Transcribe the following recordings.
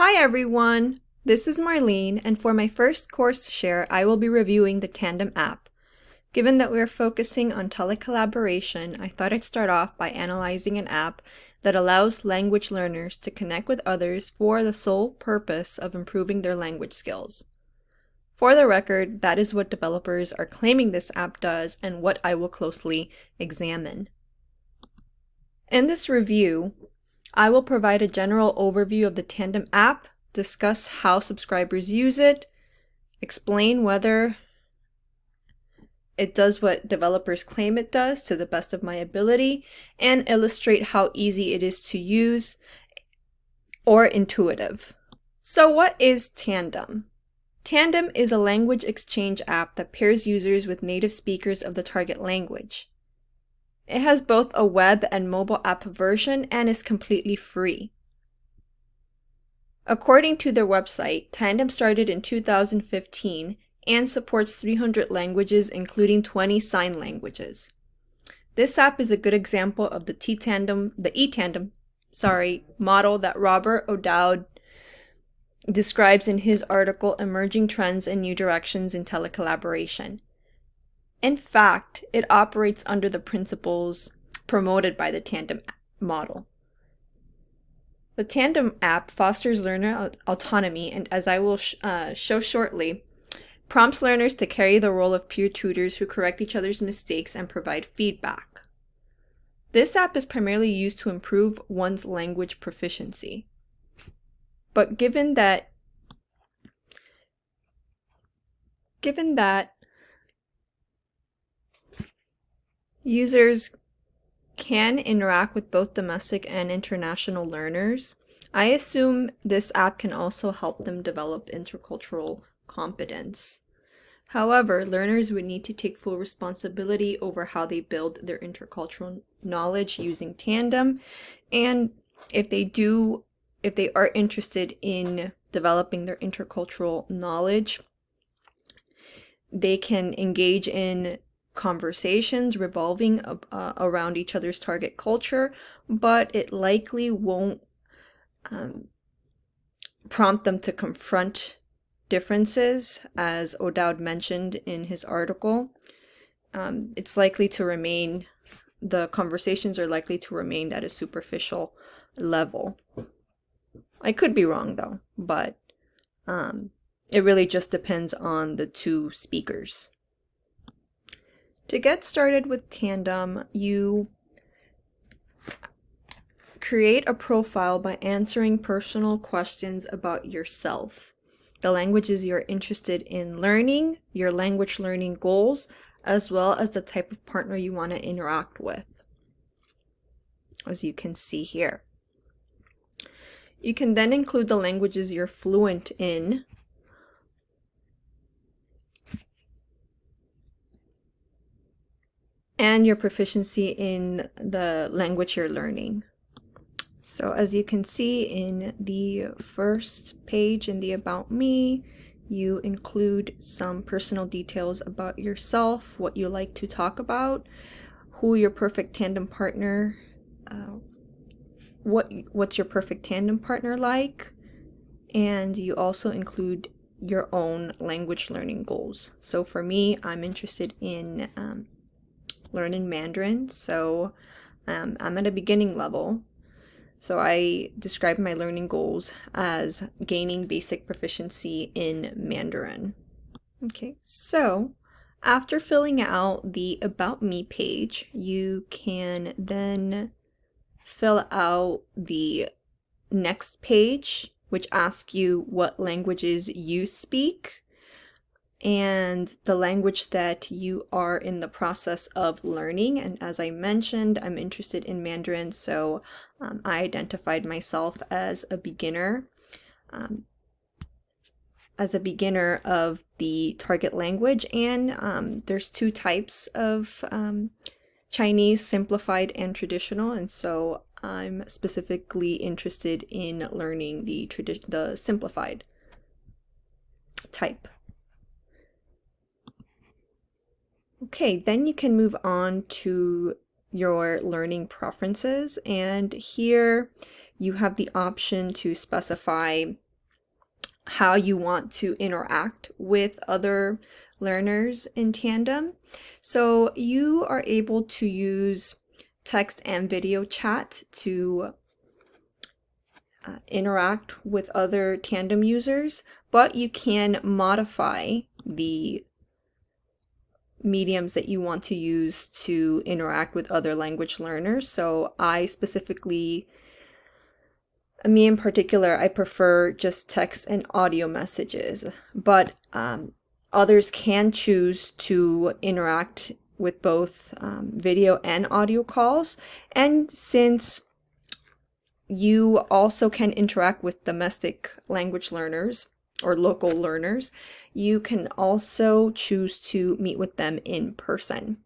Hi everyone! This is Marlene, and for my first course share, I will be reviewing the Tandem app. Given that we're focusing on telecollaboration, I thought I'd start off by analyzing an app that allows language learners to connect with others for the sole purpose of improving their language skills. For the record, that is what developers are claiming this app does and what I will closely examine. In this review, I will provide a general overview of the Tandem app, discuss how subscribers use it, explain whether it does what developers claim it does to the best of my ability, and illustrate how easy it is to use or intuitive. So what is Tandem? Tandem is a language exchange app that pairs users with native speakers of the target language. It has both a web and mobile app version and is completely free. According to their website, Tandem started in 2015 and supports 300 languages, including 20 sign languages. This app is a good example of the e-tandem model that Robert O'Dowd describes in his article, Emerging Trends and New Directions in Telecollaboration. In fact, it operates under the principles promoted by the Tandem model. The Tandem app fosters learner autonomy and, as I will show shortly, prompts learners to carry the role of peer tutors who correct each other's mistakes and provide feedback. This app is primarily used to improve one's language proficiency. But given that users can interact with both domestic and international learners, I assume this app can also help them develop intercultural competence. However, learners would need to take full responsibility over how they build their intercultural knowledge using Tandem, and if they are interested in developing their intercultural knowledge, they can engage in conversations revolving around each other's target culture, but it likely won't prompt them to confront differences, as O'Dowd mentioned in his article. The conversations are likely to remain at a superficial level. I could be wrong though, but it really just depends on the two speakers. To get started with Tandem, you create a profile by answering personal questions about yourself, the languages you're interested in learning, your language learning goals, as well as the type of partner you want to interact with, as you can see here. You can then include the languages you're fluent in, and your proficiency in the language you're learning. So as you can see in the first page in the About Me, you include some personal details about yourself, what you like to talk about, who your perfect tandem partner, what's your perfect tandem partner like, and you also include your own language learning goals. So for me, I'm interested in learning Mandarin, so I'm at a beginning level. So I describe my learning goals as gaining basic proficiency in Mandarin. Okay, so after filling out the About Me page, you can then fill out the next page, which asks you what languages you speak and the language that you are in the process of learning. And as I mentioned, I'm interested in Mandarin, so I identified myself as a beginner of the target language. And there's two types of Chinese, simplified and traditional, and so I'm specifically interested in learning the simplified type. Okay, then you can move on to your learning preferences, and here you have the option to specify how you want to interact with other learners in Tandem. So you are able to use text and video chat to interact with other Tandem users, but you can modify the mediums that you want to use to interact with other language learners. So me in particular, I prefer just text and audio messages, but others can choose to interact with both video and audio calls. And since you also can interact with domestic language learners or local learners, you can also choose to meet with them in person.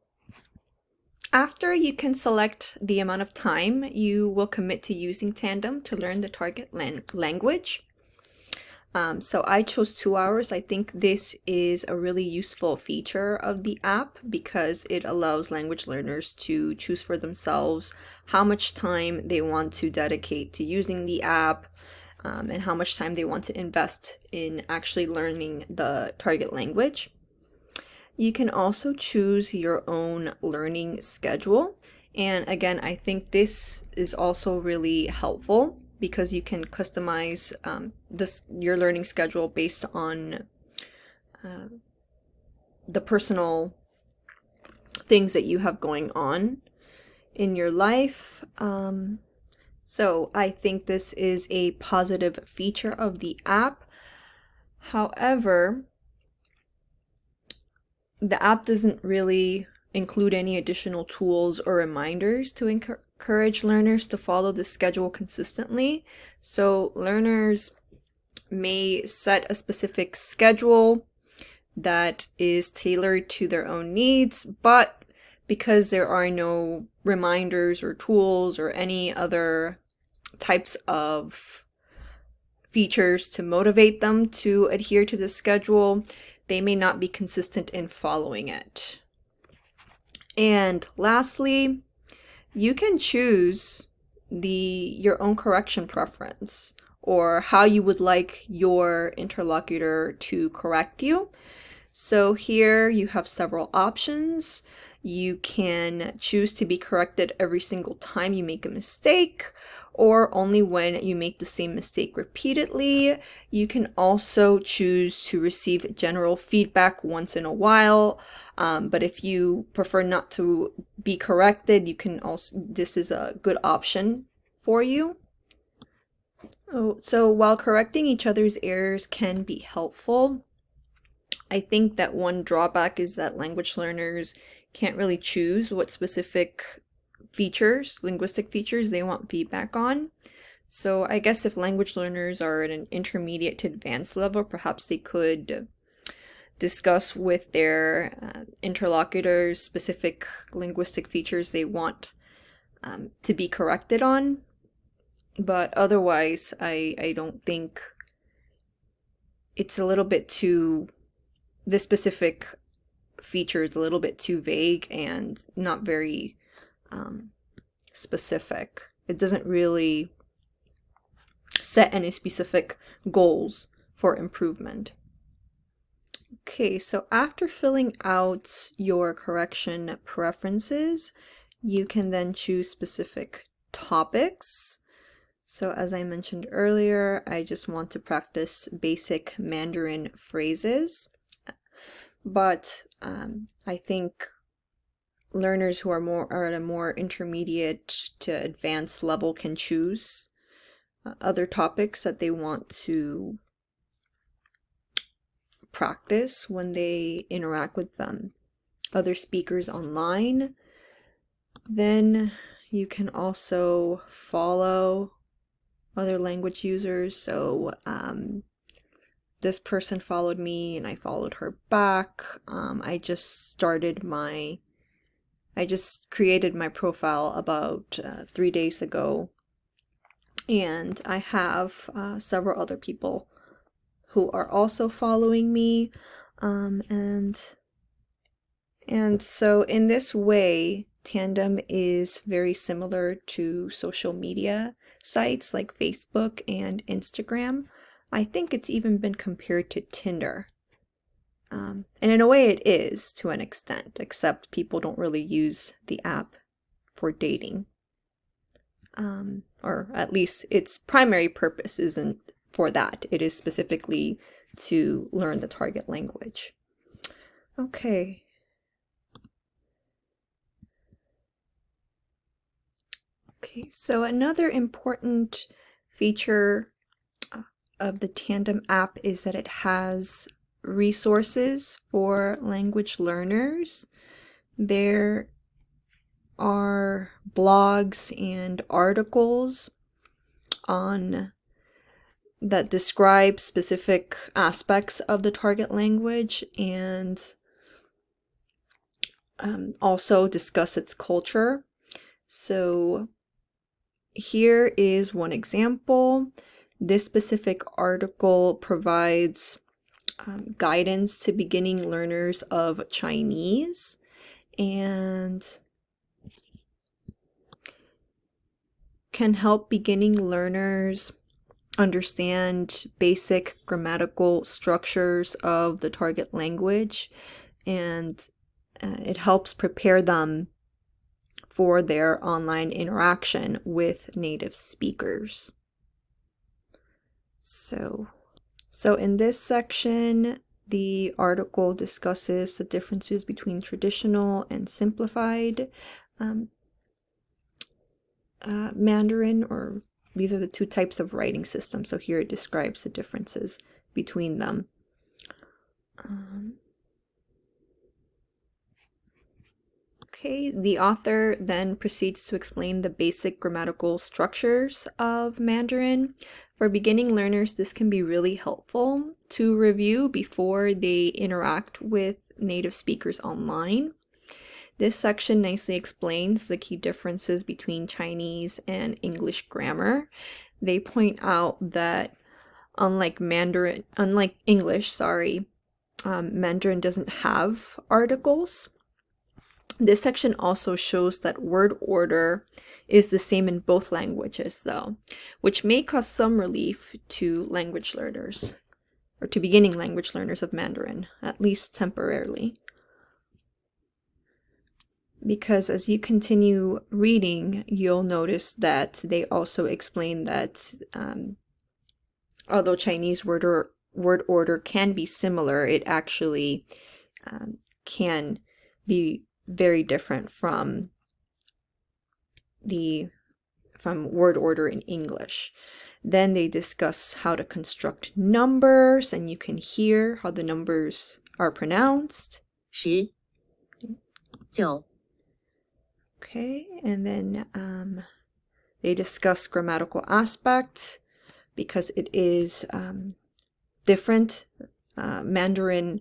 After you can select the amount of time you will commit to using Tandem to learn the target language. So I chose 2 hours. I think this is a really useful feature of the app because it allows language learners to choose for themselves how much time they want to dedicate to using the app, and how much time they want to invest in actually learning the target language. You can also choose your own learning schedule. And again, I think this is also really helpful because you can customize your learning schedule based on the personal things that you have going on in your life. So I think this is a positive feature of the app. However, the app doesn't really include any additional tools or reminders to encourage learners to follow the schedule consistently. So learners may set a specific schedule that is tailored to their own needs, but because there are no reminders or tools or any other types of features to motivate them to adhere to the schedule, they may not be consistent in following it. And lastly, you can choose your own correction preference or how you would like your interlocutor to correct you. So here you have several options. You can choose to be corrected every single time you make a mistake, or only when you make the same mistake repeatedly. You can also choose to receive general feedback once in a while, but if you prefer not to be corrected, this is a good option for you. So while correcting each other's errors can be helpful, I think that one drawback is that language learners can't really choose what specific linguistic features they want feedback on. So I guess if language learners are at an intermediate to advanced level, perhaps they could discuss with their interlocutors specific linguistic features they want to be corrected on. But otherwise, I don't think it's a little bit too, the specific feature is a little bit too vague and not very specific. It doesn't really set any specific goals for improvement. Okay, so after filling out your correction preferences, you can then choose specific topics. So as I mentioned earlier, I just want to practice basic Mandarin phrases. But I think learners who are at a more intermediate to advanced level can choose other topics that they want to practice when they interact with other speakers online. Then you can also follow other language users. So this person followed me and I followed her back. I just created my profile about 3 days ago, and I have several other people who are also following me, and so in this way, Tandem is very similar to social media sites like Facebook and Instagram. I think it's even been compared to Tinder. And in a way it is to an extent, except people don't really use the app for dating. Or at least its primary purpose isn't for that. It is specifically to learn the target language. Okay. Okay, so another important feature of the Tandem app is that it has resources for language learners. There are blogs and articles that describe specific aspects of the target language and also discuss its culture. So here is one example. This specific article provides guidance to beginning learners of Chinese and can help beginning learners understand basic grammatical structures of the target language, and it helps prepare them for their online interaction with native speakers. So in this section, the article discusses the differences between traditional and simplified Mandarin, or these are the two types of writing systems. So here it describes the differences between them. Okay, the author then proceeds to explain the basic grammatical structures of Mandarin. For beginning learners, this can be really helpful to review before they interact with native speakers online. This section nicely explains the key differences between Chinese and English grammar. They point out that unlike English, Mandarin doesn't have articles. This section also shows that word order is the same in both languages, though, which may cause some relief to language learners, or to beginning language learners of Mandarin, at least temporarily. Because as you continue reading, you'll notice that they also explain that although Chinese word order can be similar, it actually can be very different from word order in English. Then they discuss how to construct numbers, and you can hear how the numbers are pronounced. 10 9 Okay, and then they discuss grammatical aspects because it is different. Mandarin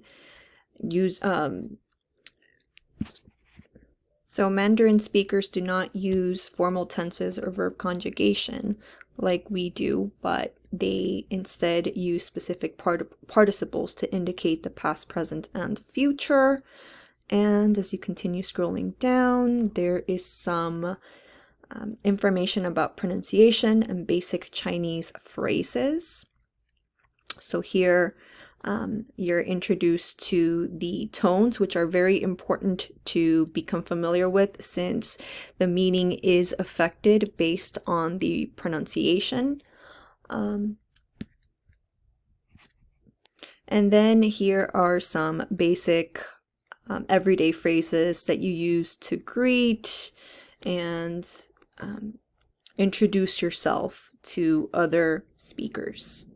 So Mandarin speakers do not use formal tenses or verb conjugation like we do, but they instead use specific participles to indicate the past, present, and future. And as you continue scrolling down, there is some information about pronunciation and basic Chinese phrases. So here you're introduced to the tones, which are very important to become familiar with since the meaning is affected based on the pronunciation. And then here are some basic everyday phrases that you use to greet and introduce yourself to other speakers.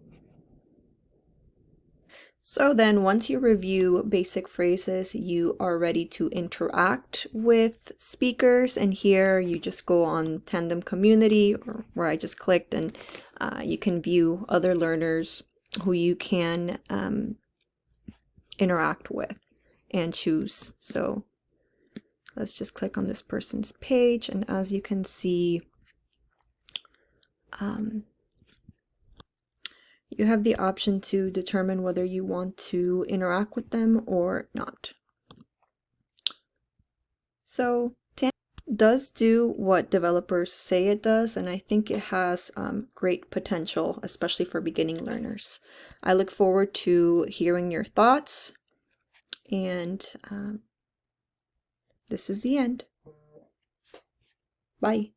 So then once you review basic phrases, you are ready to interact with speakers. And here you just go on Tandem Community, or where I just clicked, and you can view other learners who you can interact with and choose. So let's just click on this person's page, and as you can see, you have the option to determine whether you want to interact with them or not. So does do what developers say it does, and I think it has great potential, especially for beginning learners. I look forward to hearing your thoughts, and this is the end. Bye.